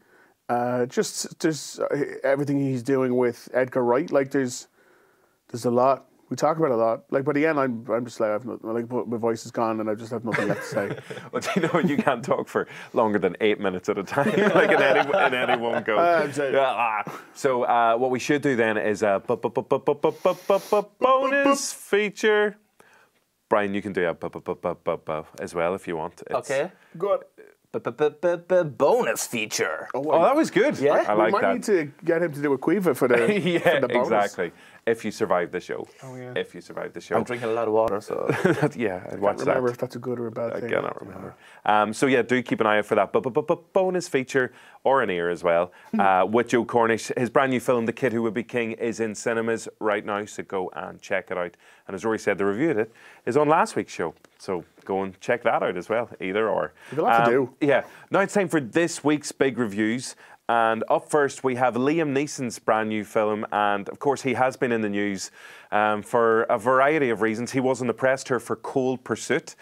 Just everything he's doing with Edgar Wright. Like there's a lot. We talk about a lot. Like by the end, I'm just like my voice is gone and I just have nothing left to say. Well, do you know you can't talk for longer than 8 minutes at a time, like in any one go. So what we should do then is a bonus feature. Brian, you can do a as well if you want. Okay. Good. Bonus feature. Oh, that was good. Yeah, I like that. We might need to get him to do a quiver for the for the bonus. Exactly. If you survive the show. Oh yeah. If you survive the show. I'm drinking a lot of water, so yeah, I'd I watch can't remember that. if that's a good or a bad thing. I cannot remember. So yeah, do keep an eye out for that bonus feature or an ear as well with Joe Cornish. His brand new film, The Kid Who Would Be King, is in cinemas right now, so go and check it out. And as Rory said, the review of it is on last week's show, so go and check that out as well, either or. There's a lot to do. Yeah. Now it's time for this week's big reviews. And up first, we have Liam Neeson's brand new film. And of course, he has been in the news for a variety of reasons. He was on the press tour for Cold Pursuit,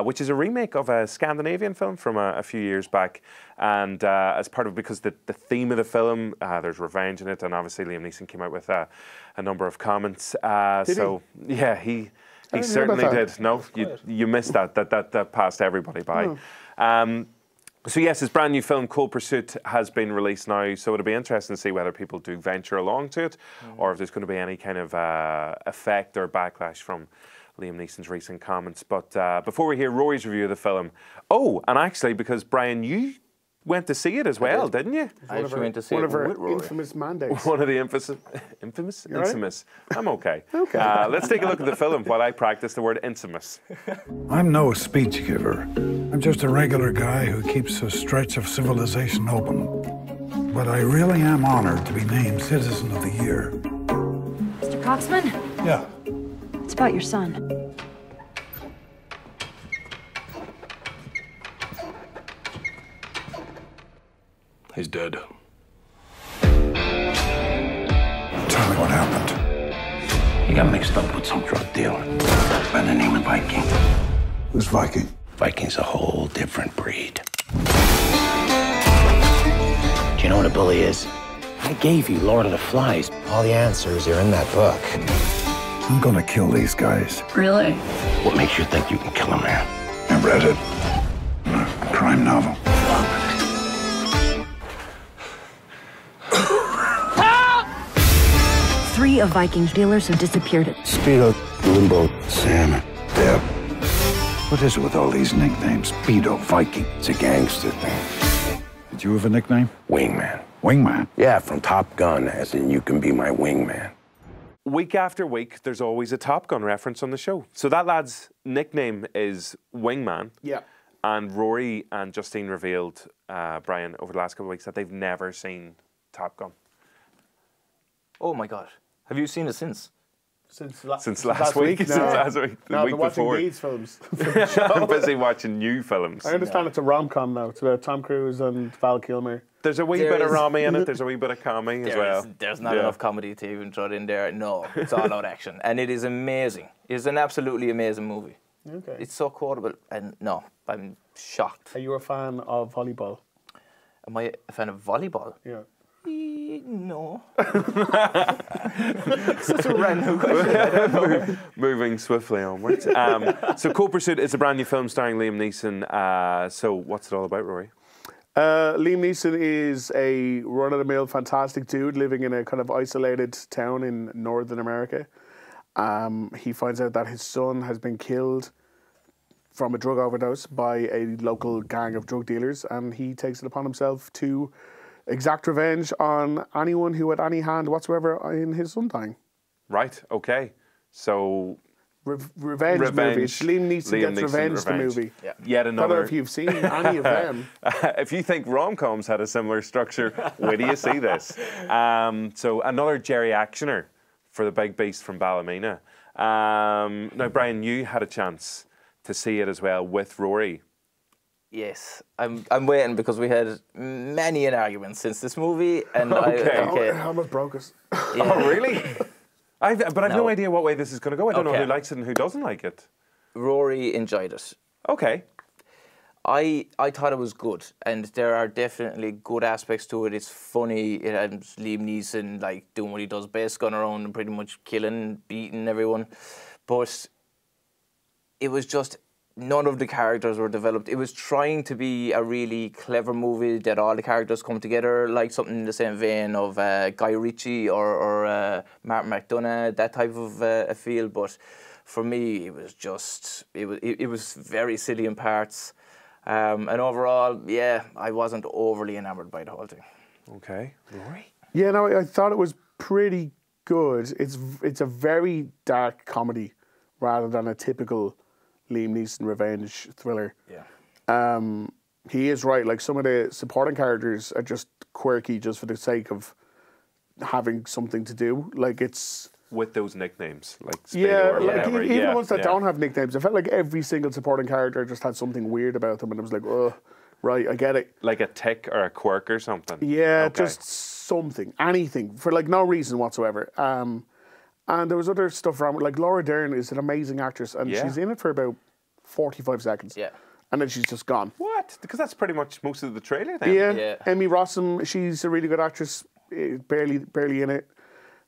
which is a remake of a Scandinavian film from a few years back. And as part of, because the theme of the film, there's revenge in it. And obviously, Liam Neeson came out with a number of comments. Yeah, he certainly did. No, you missed that. That passed everybody by. Oh. So yes, his brand new film, Cold Pursuit, has been released now, so it'll be interesting to see whether people do venture along to it, or if there's going to be any kind of effect or backlash from Liam Neeson's recent comments. But before we hear Rory's review of the film, and actually, because Brian, you went to see it as well, didn't you? I actually went to see it with Rory. One of our infamous mandates. One of the infamous? I'm okay. Okay. Let's take a look at the film while I practice the word infamous. I'm no speech giver. I'm just a regular guy who keeps a stretch of civilization open. But I really am honored to be named Citizen of the Year. Mr. Coxman? Yeah. It's about your son. He's dead. Tell me what happened. He got mixed up with some drug dealer by the name of Viking. Who's Viking? Viking's a whole different breed. Do you know what a bully is? I gave you Lord of the Flies. All the answers are in that book. I'm gonna kill these guys. Really? What makes you think you can kill a man? I read it. A crime novel. Three of Viking's dealers have disappeared. Speedo, Limbo, Sam, Deb. What is it with all these nicknames? Speedo, Viking. It's a gangster thing. Did you have a nickname? Wingman. Wingman? Yeah, from Top Gun, as in you can be my wingman. Week after week, there's always a Top Gun reference on the show. So that lad's nickname is Wingman. Yeah. And Rory and Justine revealed, Brian, over the last couple of weeks that they've never seen Top Gun. Oh my God. Have you seen it since? Since last week? No. Since last week? No, week they're watching before. these films. I'm busy watching new films. I understand it's a rom-com now. It's about Tom Cruise and Val Kilmer. There's a wee bit of Rami in it. There's a wee bit of comedy as well. There's not enough comedy to even throw it in there. No, it's all out action. And it is amazing. It's an absolutely amazing movie. Okay. It's so quotable. And no, I'm shocked. Are you a fan of volleyball? Am I a fan of volleyball? Yeah. No. Such a random question. I don't know. Moving swiftly onwards. So Cold Pursuit is a brand new film starring Liam Neeson. So what's it all about, Rory? Liam Neeson is a run-of-the-mill fantastic dude living in a kind of isolated town in Northern America. He finds out that his son has been killed from a drug overdose by a local gang of drug dealers, and he takes it upon himself to exact revenge on anyone who had any hand whatsoever in his son dying. Right, okay. So... Revenge movie. It's Liam Neeson gets revenge, the movie. Yeah. Yet another... I don't know if you've seen any of them. If you think rom-coms had a similar structure, where do you see this? So another Jerry actioner for the big beast from Ballymena. Now, Brian, you had a chance to see it as well with Rory. Yes, I'm waiting because we had many an argument since this movie, and I almost broke us. Yeah. Oh, really? But I've no idea what way this is going to go. I don't know who likes it and who doesn't like it. Rory enjoyed it. Okay. I thought it was good, and there are definitely good aspects to it. It's funny. It has Liam Neeson like doing what he does best, going around and pretty much killing, beating everyone. But it was just none of the characters were developed. It was trying to be a really clever movie that all the characters come together, like something in the same vein of Guy Ritchie or Martin McDonagh, that type of a feel. But for me, it was just it was very silly in parts. And overall, yeah, I wasn't overly enamoured by the whole thing. Okay. Rory? Yeah, no, I thought it was pretty good. It's a very dark comedy rather than a typical Liam Neeson revenge thriller. Yeah. He is right. Like, some of the supporting characters are just quirky just for the sake of having something to do. Like, it's... With those nicknames, like Spade or whatever. Even the ones that don't have nicknames, I felt like every single supporting character just had something weird about them, and it was like, oh, right, I get it. Like a tick or a quirk or something? Yeah, just something, anything, for like no reason whatsoever. And there was other stuff around, like Laura Dern is an amazing actress, and she's in it for about 45 seconds. Yeah. And then she's just gone. What? Because that's pretty much most of the trailer then. Yeah. Emmy Rossum, she's a really good actress, barely in it.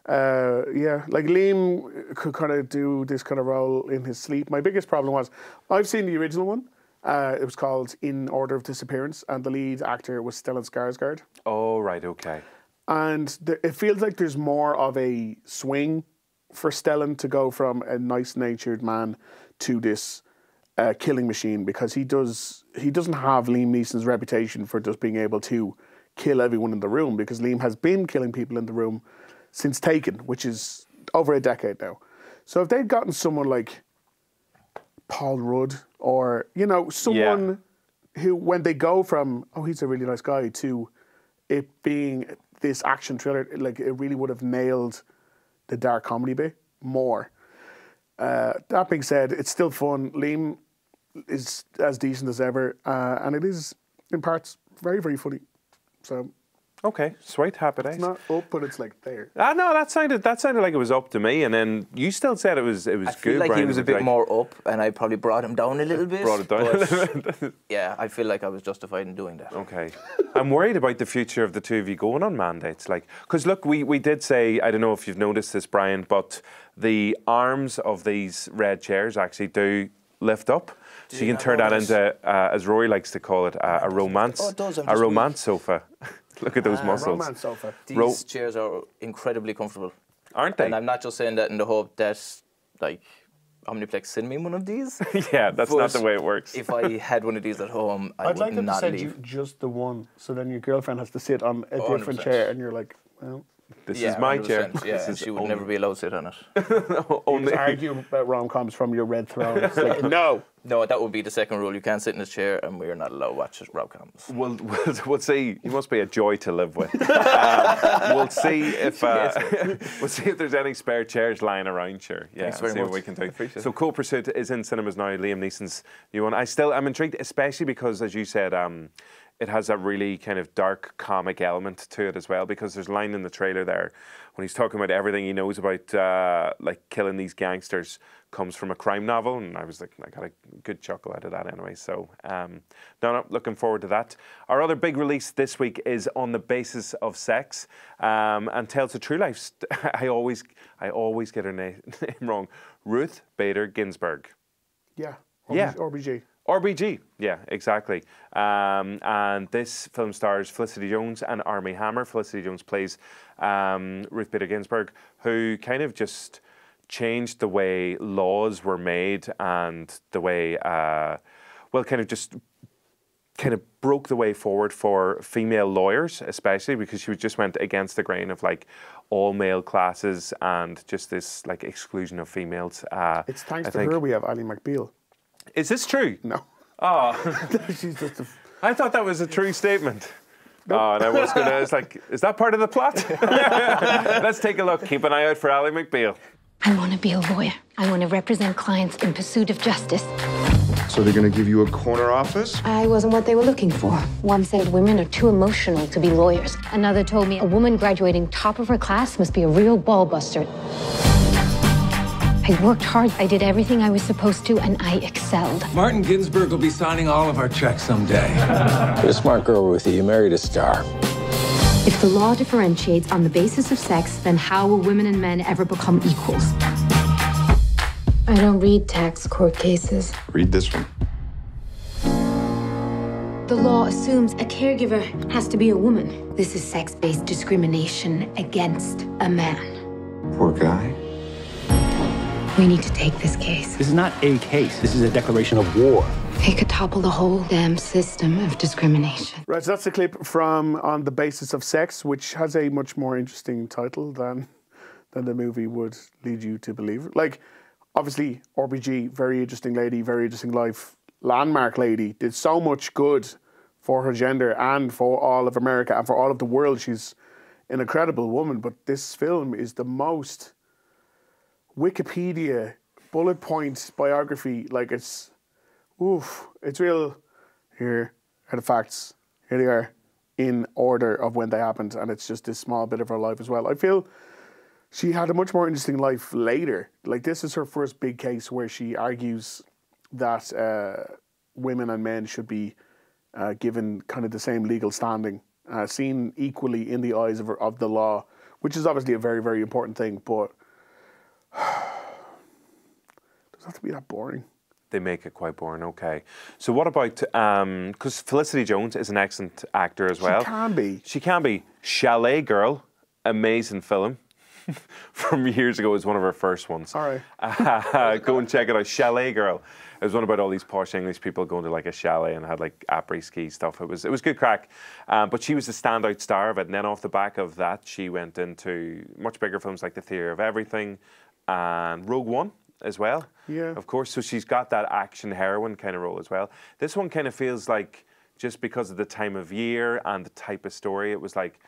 Like Liam could kind of do this kind of role in his sleep. My biggest problem was, I've seen the original one. It was called In Order of Disappearance, and the lead actor was Stellan Skarsgård. Oh, right, okay. And it feels like there's more of a swing for Stellan to go from a nice-natured man to this killing machine, because he doesn't have Liam Neeson's reputation for just being able to kill everyone in the room, because Liam has been killing people in the room since Taken, which is over a decade now. So if they'd gotten someone like Paul Rudd, or, you know, someone who, when they go from, oh, he's a really nice guy, to it being this action thriller, like, it really would have nailed the dark comedy bit more. That being said, it's still fun. Liam is as decent as ever, and it is, in parts, very, very funny. So... Okay, sweet, happy days. It's not up, but it's like there. No, that sounded like it was up to me, and then you still said it was good. I feel like he was a bit more up, and I probably brought him down a little bit. Brought it down a little bit. Yeah, I feel like I was justified in doing that. Okay. I'm worried about the future of the two of you going on mandates. Like, because look, we did say, I don't know if you've noticed this, Brian, but the arms of these red chairs actually do lift up. So you can turn that into, as Rory likes to call it, a romance sofa. Look at those muscles. Romance sofa. These chairs are incredibly comfortable. Aren't they? And I'm not just saying that in the hope that, like, Omniplex send me one of these. Yeah, that's not the way it works. If I had one of these at home, I would not leave. I'd like them to send you just the one, so then your girlfriend has to sit on a different 100%. chair, and you're like, well... This is my chair. Yeah, she would never be allowed to sit on it. You just argue about rom-coms from your red throne. It's like, no, that would be the second rule. You can't sit in this chair, and we're not allowed to watch rom-coms. We'll see. You must be a joy to live with. We'll see if there's any spare chairs lying around. Sure, yeah. Thanks very see much. what we can do. So, Cold Pursuit is in cinemas now. Liam Neeson's new one. I'm intrigued, especially because, as you said, it has that really kind of dark comic element to it as well, because there's a line in the trailer there when he's talking about everything he knows about like killing these gangsters comes from a crime novel, and I was like, I got a good chuckle out of that anyway. So no, looking forward to that. Our other big release this week is On the Basis of Sex, and tells the true life. I always get her name wrong. Ruth Bader Ginsburg. Yeah. Yeah. RBG. RBG, yeah, exactly. And this film stars Felicity Jones and Armie Hammer. Felicity Jones plays Ruth Bader Ginsburg, who kind of just changed the way laws were made and the way, kind of broke the way forward for female lawyers, especially because she just went against the grain of like all male classes and just this like exclusion of females. It's thanks to her we have Ally McBeal. Is this true? No. Oh. She's just a... I thought that was a true statement. Nope. Oh, and I was going to, it's like, is that part of the plot? Let's take a look. Keep an eye out for Ally McBeal. I want to be a lawyer. I want to represent clients in pursuit of justice. So they're going to give you a corner office? I wasn't what they were looking for. One said women are too emotional to be lawyers. Another told me a woman graduating top of her class must be a real ball buster. I worked hard. I did everything I was supposed to, and I excelled. Martin Ginsburg will be signing all of our checks someday. You're a smart girl, Ruthie. You married a star. If the law differentiates on the basis of sex, then how will women and men ever become equals? I don't read tax court cases. Read this one. The law assumes a caregiver has to be a woman. This is sex-based discrimination against a man. Poor guy. We need to take this case. This is not a case. This is a declaration of war. It could topple the whole damn system of discrimination. Right, so that's the clip from On the Basis of Sex, which has a much more interesting title than the movie would lead you to believe. Like, obviously, RBG, very interesting lady, very interesting life, landmark lady, did so much good for her gender and for all of America and for all of the world. She's an incredible woman, but this film is the most Wikipedia bullet point biography. Like, it's real. Here are the facts. Here they are in order of when they happened, and it's just this small bit of her life as well. I feel she had a much more interesting life later. Like, this is her first big case where she argues that women and men should be given kind of the same legal standing, seen equally in the eyes of the law, which is obviously a very, very important thing, but does it have to be that boring? They make it quite boring, okay. So what about, because Felicity Jones is an excellent actor as well. She can be. She can be. Chalet Girl, amazing film. From years ago, it was one of her first ones. All right. Go and check it out. Chalet Girl. It was one about all these posh English people going to like a chalet and had like après-ski stuff. It was good crack. But she was the standout star of it. And then off the back of that, she went into much bigger films like The Theory of Everything and Rogue One as well. Yeah. Of course. So she's got that action heroine kind of role as well. This one kind of feels like, just because of the time of year and the type of story, it was like,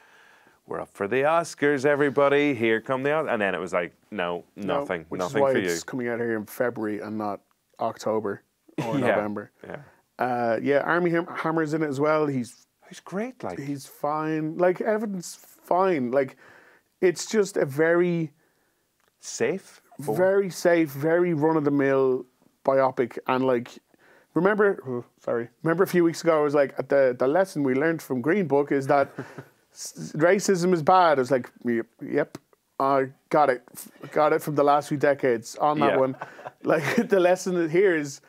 we're up for the Oscars, everybody. Here come the Oscars. And then it was like, no, nothing. Which nothing is why for it's you. coming out here in February and not October or Yeah, November. Yeah. Armie Hammer's in it as well. He's great. Like, he's fine. Like, everything's fine. Like, it's just a very safe, very run of the mill biopic. And like, remember a few weeks ago, I was like, the lesson we learned from Green Book is that racism is bad. I was like, yep, I got it from the last few decades on that one. Like, the lesson here is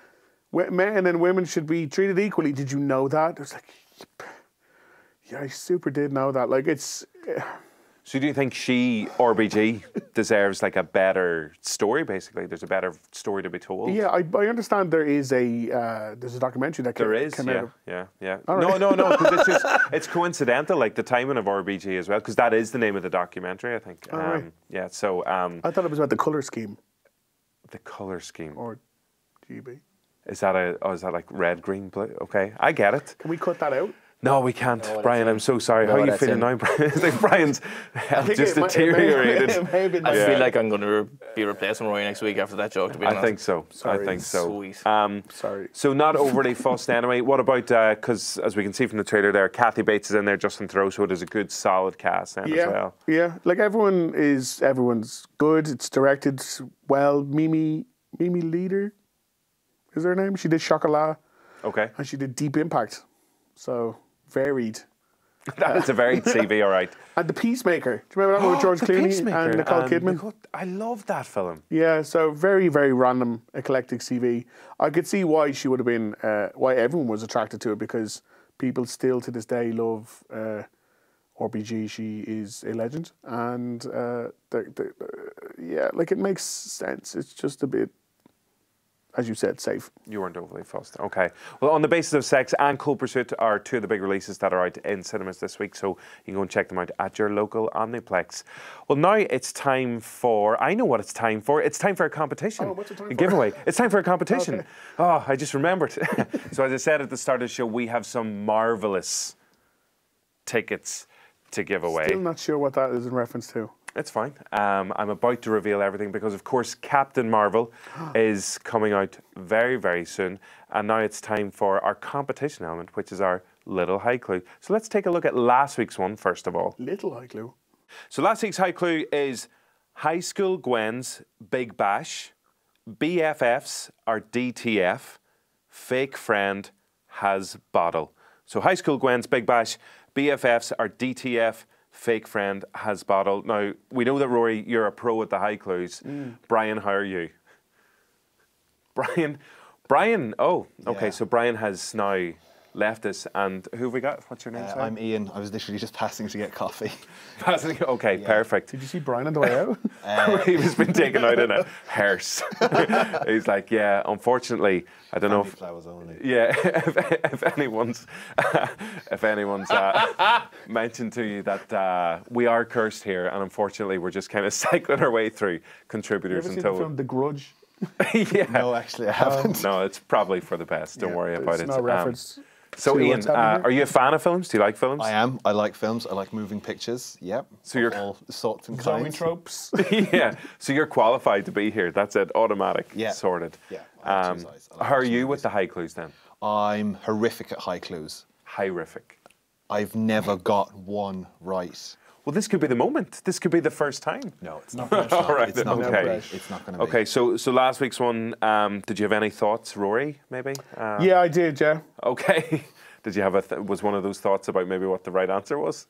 men and women should be treated equally. Did you know that? I was like, yeah, I super did know that. Like, it's... So do you think RBG deserves like a better story, basically? There's a better story to be told? Yeah, I understand there's a documentary that came out. Yeah. Right. No, because it's coincidental, like the timing of RBG as well, because that is the name of the documentary, I think. Right. Yeah, so... I thought it was about the colour scheme. The colour scheme? Or GB. Is that like red, green, blue? Okay, I get it. Can we cut that out? No, we can't, Brian. I'm so sorry. How are you feeling now, Brian? I think Brian's health just deteriorated. I feel like I'm going to be replacing Rory next week after that joke, to be honest. I think so. Sorry. I think so. Sweet. Sorry. So not overly fussed anyway. What about, because as we can see from the trailer there, Kathy Bates is in there, Justin Theroux, so it is a good, solid cast then as well. Yeah, like everyone's good. It's directed well. Mimi Leader is her name. She did Chocolat. Okay. And she did Deep Impact. So, varied. That's a varied CV, all right. And The Peacemaker. Do you remember that one with George Clooney and Nicole Kidman? I love that film. Yeah, so very, very random, eclectic CV. I could see why she would have been, why everyone was attracted to it, because people still to this day love RBG. She is a legend. And yeah, like it makes sense. It's just a bit, as you said, safe. You weren't overly fussed. Okay. Well, On the Basis of Sex and Cold Pursuit are two of the big releases that are out in cinemas this week, so you can go and check them out at your local Omniplex. Well, now it's time for, I know what it's time for. It's time for a competition. Oh, what's it time for? A giveaway. It's time for a competition. Okay. Oh, I just remembered. So as I said at the start of the show, we have some marvellous tickets to give away. Still not sure what that is in reference to. It's fine. I'm about to reveal everything because, of course, Captain Marvel is coming out very, very soon. And now it's time for our competition element, which is our Little High Clue. So let's take a look at last week's one, first of all. Little High Clue. So last week's High Clue is High School Gwen's Big Bash, BFFs are DTF, Fake Friend has Bottle. So High School Gwen's Big Bash, BFFs are DTF, Fake Friend has Bottle. Now, we know that, Rory, you're a pro at the high clues. Brian, how are you? Brian, oh, okay, so Brian has now left us. And who have we got? What's your name? I'm Ian. I was literally just passing to get coffee. Passing? Okay, perfect. Did you see Brian on the way out? He was been taken out in a hearse. He's like, yeah, unfortunately, I don't know if... flowers only. Yeah, if anyone's mentioned to you that we are cursed here, and unfortunately we're just kind of cycling our way through contributors You ever until... seen the film The Grudge? Yeah. No, actually I haven't. No, it's probably for the best. Don't worry about it. It's no reference. So Ian, are you a fan of films? Do you like films? I am. I like films. I like moving pictures. Yep. So you're all sorts and kinds. Tropes. Yeah. So you're qualified to be here. That's it. Automatic. Yeah. Sorted. Yeah. How are you with the high clues then? I'm horrific at high clues. Horrific. I've never got one right. Well, this could be the moment. This could be the first time. No, it's not. All right. It's not okay. It's not going to be. Okay. So last week's one. Did you have any thoughts, Rory? Maybe. Yeah, I did. Yeah. Okay. Did you have was one of those thoughts about maybe what the right answer was?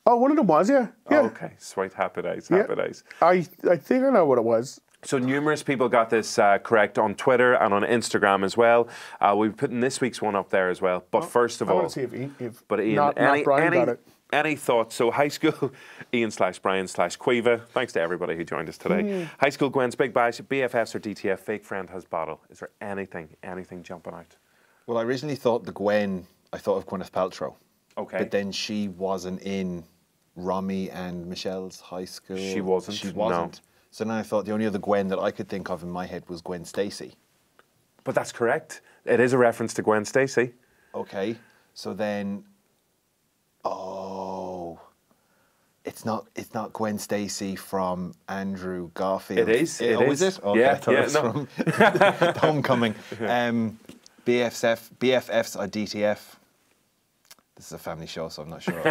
Oh, one of them was, yeah. Oh, okay. Sweet. Happy days. Happy days. I think I know what it was. So numerous people got this correct on Twitter and on Instagram as well. We'll be putting this week's one up there as well. But first of all, I want to see if but Ian, not Brian got it. Any thoughts? So high school, Ian/Brian/Quiva. Thanks to everybody who joined us today. High School Gwen's Big Bash, BFFs or DTF, Fake Friend has Bottle. Is there anything jumping out? Well, I originally thought I thought of Gwyneth Paltrow. Okay. But then she wasn't in Romy and Michelle's high school. She wasn't. She wasn't. No. So then I thought the only other Gwen that I could think of in my head was Gwen Stacy. But that's correct. It is a reference to Gwen Stacy. Okay. So then, it's not Gwen Stacy from Andrew Garfield. It is. Is it? Okay, yeah. I thought it was from The Homecoming. BFFs are DTF. This is a family show, so I'm not sure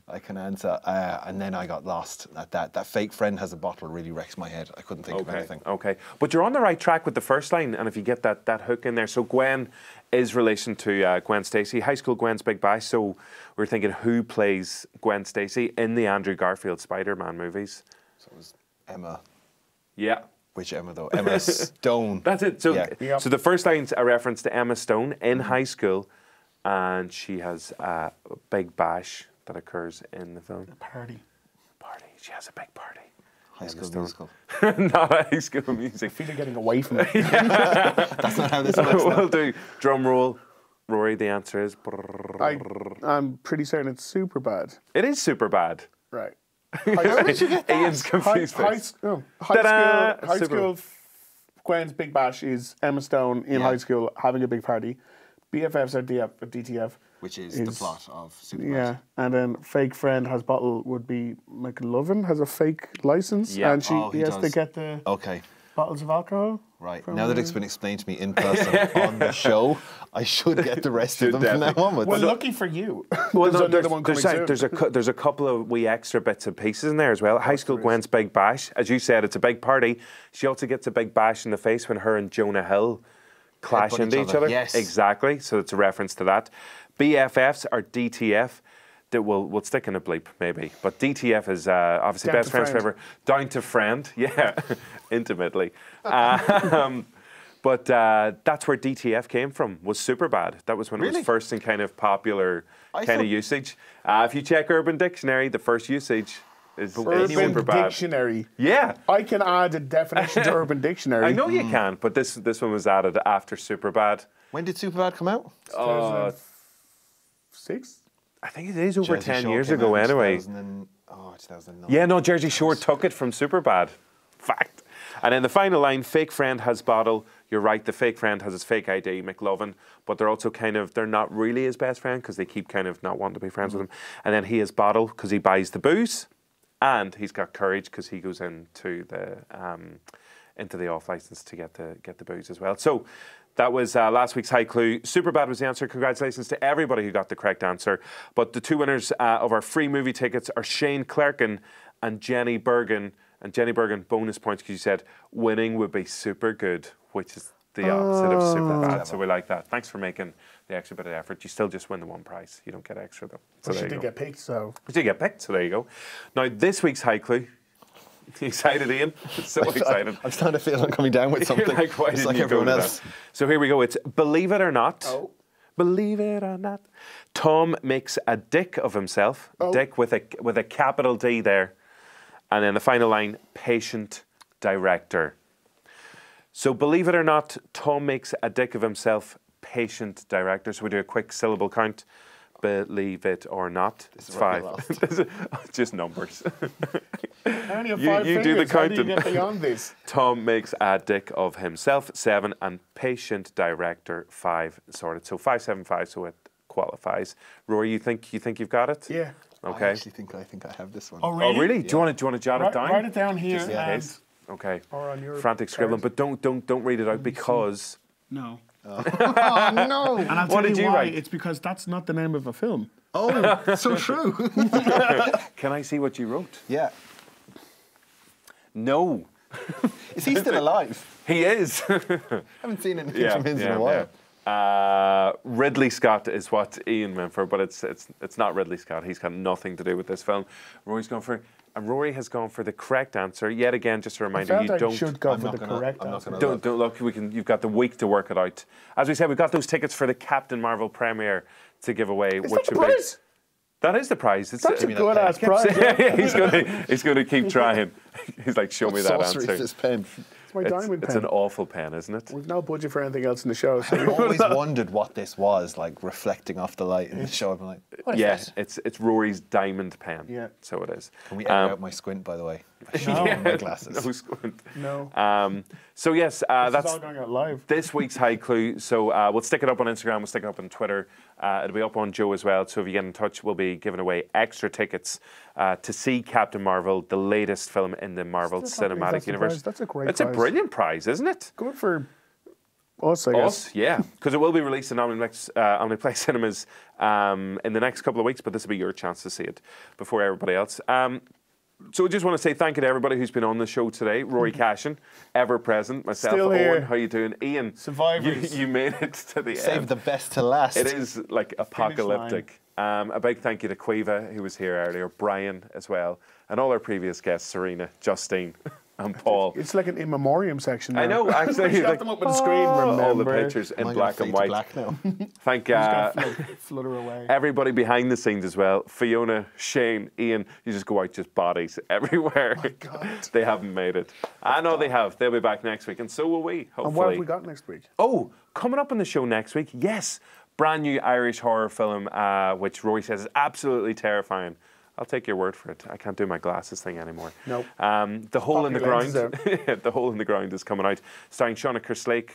I can answer. And then I got lost at that. That Fake Friend has a Bottle really wrecks my head. I couldn't think of anything. Okay. But you're on the right track with the first line, and if you get that hook in there. So Gwen is relation to Gwen Stacy. High School Gwen's Big Bash. So we're thinking who plays Gwen Stacy in the Andrew Garfield Spider-Man movies? So it was Emma. Yeah. Which Emma, though? Emma Stone. That's it. So, yeah. So the first line's a reference to Emma Stone in high school, and she has a big bash that occurs in the film. Party. She has a big party. High School Musical. Not a High School Music. I feel you're getting away from it. That's not how this works. We'll do drum roll. Rory, the answer is... I'm pretty certain it's super bad. It is super bad. Right. How did you get that? Ian's confused. High school Gwen's Big Bash is Emma Stone in high school having a big party. BFFs are DTF. Which is the plot of Superbad. Yeah, and then fake friend has bottle would be McLovin has a fake license, Yeah. and he has to get the bottles of alcohol. Right. Now that it's been explained to me in person on the show, I should get the rest of them from now onwards. Well, lucky for you. Well, there's no, another one coming soon. there's a couple of wee extra bits and pieces in there as well. High School Gwen's big bash, as you said, it's a big party. She also gets a big bash in the face when her and Jonah Hill clash into each other. Yes, exactly. So it's a reference to that. BFFs are DTF. That we'll stick in a bleep maybe, but DTF is obviously Down best to friends friend. forever. Down to friend, yeah, intimately. But that's where DTF came from, was Superbad. That was when it was first in kind of popular kind of usage. If you check Urban Dictionary, the first usage is Urban Superbad. Dictionary. Yeah. I can add a definition to Urban Dictionary. I know you can, but this one was added after Superbad. When did Superbad come out? 2006? I think it is over Jersey 10 Shore years came ago out in anyway. 2009. Yeah, no, Jersey Shore took it from Superbad. Fact. And then the final line, fake friend has bottle. You're right, the fake friend has his fake ID, McLovin, but they're also they're not really his best friend because they keep kind of not wanting to be friends with him. And then he has bottle because he buys the booze, and he's got courage because he goes into the off license to get the booze as well. So that was last week's High Clue. Superbad was the answer. Congratulations to everybody who got the correct answer. But the two winners of our free movie tickets are Shane Clerkin and Jenny Bergen. And Jenny Bergen, bonus points because you said winning would be super good, which is the opposite of Superbad. So we like that. Thanks for making the extra bit of effort. You still just win the one prize. You don't get extra though. So But she did get picked, so. But you get picked, so there you go. Now this week's High Clue. Excited, Ian? So excited. I'm starting to feel I'm coming down with something. Like, why didn't you everyone go to else. that? So here we go. It's Believe It or Not. Believe it or not. Tom makes a dick of himself. Dick with a capital D there. And then the final line, patient director. So believe it or not, Tom makes a dick of himself, patient director. So we do a quick syllable count. Believe it or not. It's 5. Just numbers. I only have 5 you do the fingers. How do you counting. get beyond this? Tom makes a dick of himself, 7, and patient director, 5 sorted. So 575, so it qualifies. Rory, you think you've got it? Yeah. Okay. I actually think I have this one. Oh, really? Oh, really? Do you want to jot it down? Write it down here. Just in case. Okay. Or on your Frantic scribbling, but don't read it out because. No. Oh, no. And I'll What tell did you you why. write? It's because that's not the name of a film. Oh, so true. Can I see what you wrote? Yeah. No. Is he still alive? He is. I haven't seen anything from him in a while. Ridley Scott is what Ian meant for, but it's not Ridley Scott. He's got nothing to do with this film. Rory has gone for the correct answer. Yet again, just a reminder, you don't. should go for the correct answer. Don't look. You've got the week to work it out. As we said, we've got those tickets for the Captain Marvel premiere to give away. Is that the prize? That is the prize. That's a good ass prize. He's going to keep trying. He's like, show me that sorcery answer. is this pen? It's my diamond It's pen. an awful pen, isn't it? We've no budget for anything else in the show. So I've always wondered what this was, like reflecting off the light in the show. I'm like, what is that? it's Rory's diamond pen. Yeah. So it is. Can we edit out my squint, by the way? I should have my glasses. No squint. No. So yes, This that's is all going out live. this week's High Clue. So we'll stick it up on Instagram. We'll stick it up on Twitter. It'll be up on Joe as well. So if you get in touch, we'll be giving away extra tickets to see Captain Marvel, the latest film in the Marvel Cinematic Universe. That's a great It's a prize. brilliant prize, isn't it? Good for us, I guess. Us, yeah, because it will be released in Omniplex cinemas in the next couple of weeks. But this will be your chance to see it before everybody else. So I just want to say thank you to everybody who's been on the show today. Rory Cashin, ever present. Myself, Still here. Owen, how you doing? Ian, Survivors. You made it to the end. Save the best to last. It is like apocalyptic. A big thank you to Quiva, who was here earlier, Brian as well, and all our previous guests, Serena, Justine, and Paul. It's like an in memoriam section now. I know, actually. You have them up on the screen, remember. All the pictures in black and white. Black now. Thank flutter away. everybody behind the scenes as well. Fiona, Shane, Ian, you just go out, just bodies everywhere. Oh my God. They haven't made it. I know they have. They'll be back next week, and so will we, hopefully. And what have we got next week? Oh, coming up on the show next week, yes, brand new Irish horror film, which Rory says is absolutely terrifying. I'll take your word for it. I can't do my glasses thing anymore. Nope. The Hole in the Ground. Lenses The Hole in the Ground is coming out, starring Shauna Kerslake,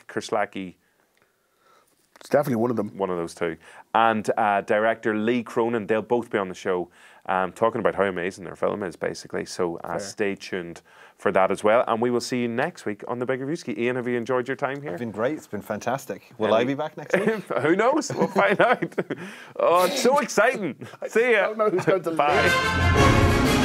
It's definitely one of them. One of those two. And director Lee Cronin, they'll both be on the show talking about how amazing their film is, basically. So stay tuned for that as well. And we will see you next week on the Big Reviewski. Ian, have you enjoyed your time here? It's been great. It's been fantastic. Will I be back next week? Who knows? We'll find out. Oh, it's so exciting. See ya. I don't know who's going to Bye.